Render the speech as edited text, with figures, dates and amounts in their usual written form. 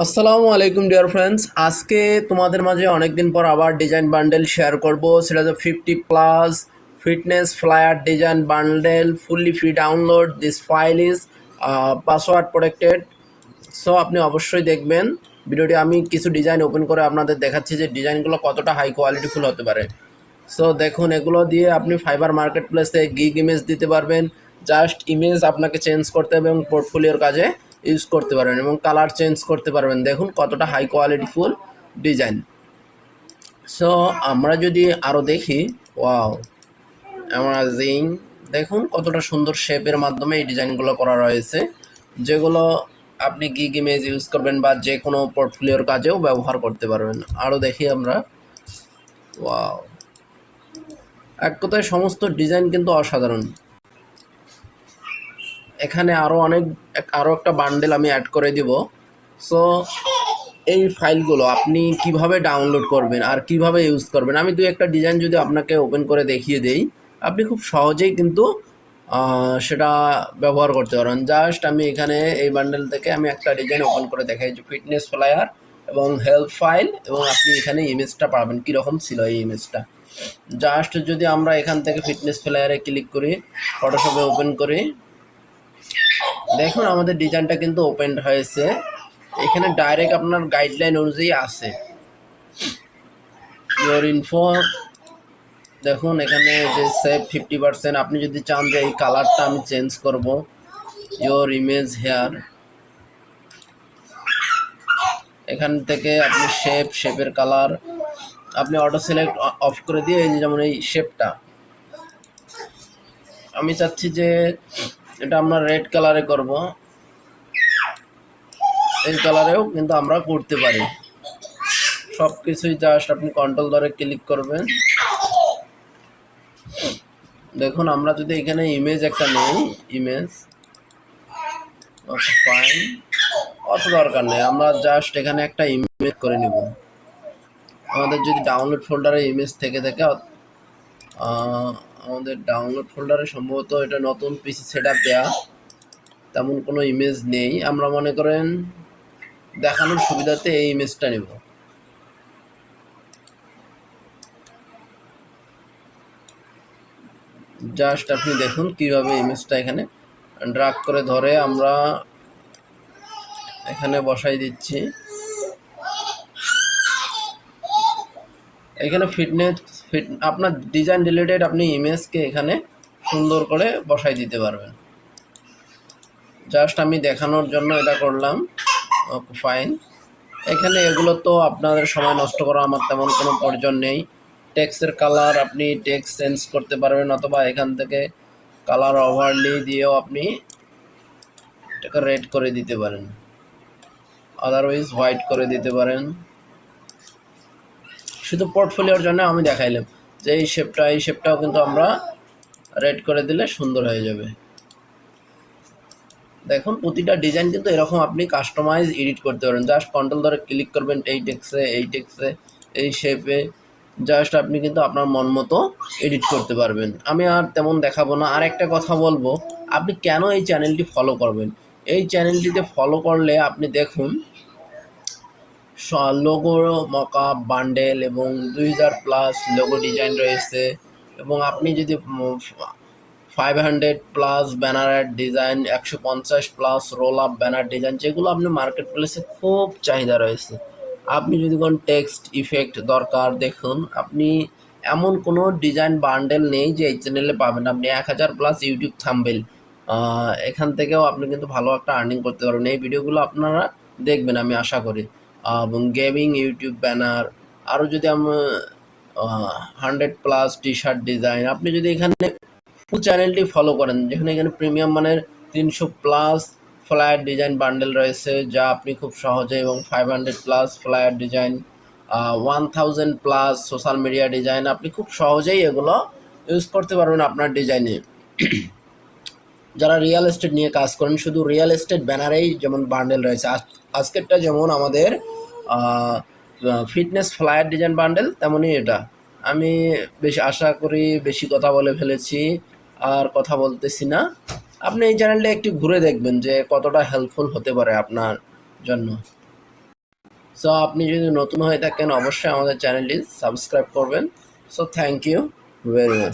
আসসালামু আলাইকুম dear friends. আজকে তোমাদের মাঝে অনেকদিন পর আবার ডিজাইন বান্ডেল শেয়ার করব। সেটা হচ্ছে 50+ fitness flyer design bundle, fully free download. This file is password protected. So আপনি অবশ্যই দেখবেন ভিডিওটি। আমি কিছু ডিজাইন ওপেন করে আপনাদের দেখাচ্ছি যে ডিজাইনগুলো কতটা হাই কোয়ালিটিফুল হতে পারে। সো দেখুন, এগুলো দিয়ে আপনি ফাইবার মার্কেট প্লেসে গিগ ইমেজ দিতে পারবেন। জাস্ট ইমেজ আপনাকে চেঞ্জ করতে হবে এবং পোর্টফোলিওর কাজে ইউজ করতে পারবেন এবং কালার চেঞ্জ করতে পারবেন। দেখুন কতটা হাই কোয়ালিটিফুল ডিজাইন। সো আমরা যদি আরও দেখি, ওয়াও অ্যামাজিং। দেখুন কতটা সুন্দর শেপের মাধ্যমে এই ডিজাইনগুলো করা রয়েছে, যেগুলো আপনি গিগ ইমেজ ইউজ করবেন বা যে কোনো পোর্টফোলিওর কাজেও ব্যবহার করতে পারবেন। আরও দেখি আমরা, ওয়াও, এক কথায় সমস্ত ডিজাইন কিন্তু অসাধারণ। এখানে আরও একটা বান্ডেল আমি অ্যাড করে দিব। সো এই ফাইলগুলো আপনি কিভাবে ডাউনলোড করবেন আর কিভাবে ইউজ করবেন, আমি একটা ডিজাইন যদি আপনাকে ওপেন করে দেখিয়ে দেই, আপনি খুব সহজেই কিন্তু সেটা ব্যবহার করতে পারেন। জাস্ট আমি এখানে এই বান্ডেল থেকে আমি একটা ডিজাইন ওপেন করে দেখাই, যে ফিটনেস ফ্লায়ার এবং হেল্প ফাইল, এবং আপনি এখানে ইমেজটা পাবেন কীরকম ছিল এই ইমেজটা। জাস্ট যদি আমরা এখান থেকে ফিটনেস ফ্লায়ারে ক্লিক করি, ফটোশপে ওপেন করি, দেখুন আমাদের ডিজাইনটা কিন্তু ওপেন হয়েছে। এখানে ডাইরেক্ট আপনার গাইডলাইন অনুযায়ী আছে ইয়োর ইনফো। দেখুন এখানে যে সেভ 50%, আপনি যদি চান যে এই কালারটা আমি চেঞ্জ করব, ইয়োর ইমেজ হেয়ার, এখান থেকে আপনি শেপের কালার আপনি অটো সিলেক্ট অফ করে দিয়ে, এই যেমন এই শেপটা আমি চাচ্ছি যে এটা আমরা রেড কালারে করব, এই কালারেও কিন্তু আমরা করতে পারি। সব কিছুই জাস্ট আপনি কন্ট্রোল ধরে ক্লিক করবেন। দেখুন আমরা যদি এখানে ইমেজ একটা নেই, ইমেজ ফাইন, অত দরকার নেই, আমরা জাস্ট এখানে একটা ইমেজ করে নিব। আমাদের যদি ডাউনলোড ফোল্ডারে ইমেজ থেকে আমাদের ডাউনলোড ফোল্ডারে সম্ভবত এটা নতুন পিসি সেট আপ দেওয়া, তেমন কোনো ইমেজ নেই। আমরা মনে করেন দেখানোর সুবিধাতে এই ইমেজটা নেব। জাস্ট আপনি দেখুন কিভাবে ইমেজটা এখানে ড্রাগ করে ধরে আমরা এখানে বসাই দিচ্ছি। এখানে আপনার ডিজাইন রিলেটেড আপনি ইমেজকে এখানে সুন্দর করে বসাই দিতে পারবেন। জাস্ট আমি দেখানোর জন্য এটা করলাম। Okay fine. এখানে এগুলো তো আপনাদের সময় নষ্ট করা আমার তেমন কোনো প্রয়োজন নেই। টেক্সটের কালার আপনি টেক্সট চেঞ্জ করতে পারবেন, অথবা এখান থেকে কালার ওভারলি দিয়েও আপনি এটাকে রেড করে দিতে পারেন, আদারওয়াইজ হোয়াইট করে দিতে পারেন। শুধু পোর্টফোলিওর জন্য আমি দেখাইলাম যে এই শেপটাও কিন্তু আমরা রেড করে দিলে সুন্দর হয়ে যাবে। দেখুন প্রতিটা ডিজাইন কিন্তু এরকম আপনি কাস্টমাইজ এডিট করতে পারেন। জাস্ট কন্ট্রোল ধরে ক্লিক করবেন এই টেক্সে এই শেপে, জাস্ট আপনি কিন্তু আপনার মন মতো এডিট করতে পারবেন। আমি আর তেমন দেখাবো না। আর একটা কথা বলবো, আপনি কেন এই চ্যানেলটি ফলো করবেন। এই চ্যানেলটিতে ফলো করলে আপনি দেখুন লোগো মকআপ বান্ডেল এবং 2000+ লোগো ডিজাইন রয়েছে, এবং আপনি যদি 500+ banner design, 150+ roll up banner design, যেগুলো আপনি মার্কেট প্লেসে খুব চাহিদা রয়েছে। আপনি যদি কোনো টেক্সট ইফেক্ট দরকার, দেখুন আপনি এমন কোনো ডিজাইন বান্ডেল নেই যে এই চ্যানেলে পাবেন। আপনি 1000+ ইউটিউব থাম্বনেল, এখান থেকেও আপনি কিন্তু ভালো একটা আর্নিং করতে পারবেন। এই ভিডিওগুলো আপনারা দেখবেন আমি আশা করি। এবং গেমিং ইউটিউব ব্যানার, আরও যদি আমি 100+ টি শার্ট ডিজাইন, আপনি যদি এখানে ফুল চ্যানেলটি ফলো করেন, যেখানে এখানে প্রিমিয়াম মানের 300+ ফ্লায়ার ডিজাইন বান্ডেল রয়েছে, যা আপনি খুব সহজে, এবং 500+ flyer design, 1000+ social media design, আপনি খুব সহজেই এগুলো ইউজ করতে পারবেন আপনার ডিজাইনে। যারা রিয়েল এস্টেট নিয়ে কাজ করেন, শুধু রিয়েল এস্টেট ব্যানারেই যেমন বান্ডেল রয়েছে, আজকেরটা যেমন আমাদের ফিটনেস ফ্লায়ার ডিজাইন বান্ডেল, তেমনই এটা। আমি আশা করি বেশি কথা বলে ফেলেছি, আর কথা বলতেছি না। আপনি এই চ্যানেলটা একটু ঘুরে দেখবেন যে কতটা হেল্পফুল হতে পারে আপনার জন্য। সো আপনি যদি নতুন হয়ে থাকেন অবশ্যই আমাদের চ্যানেলটি সাবস্ক্রাইব করবেন। So thank you very much.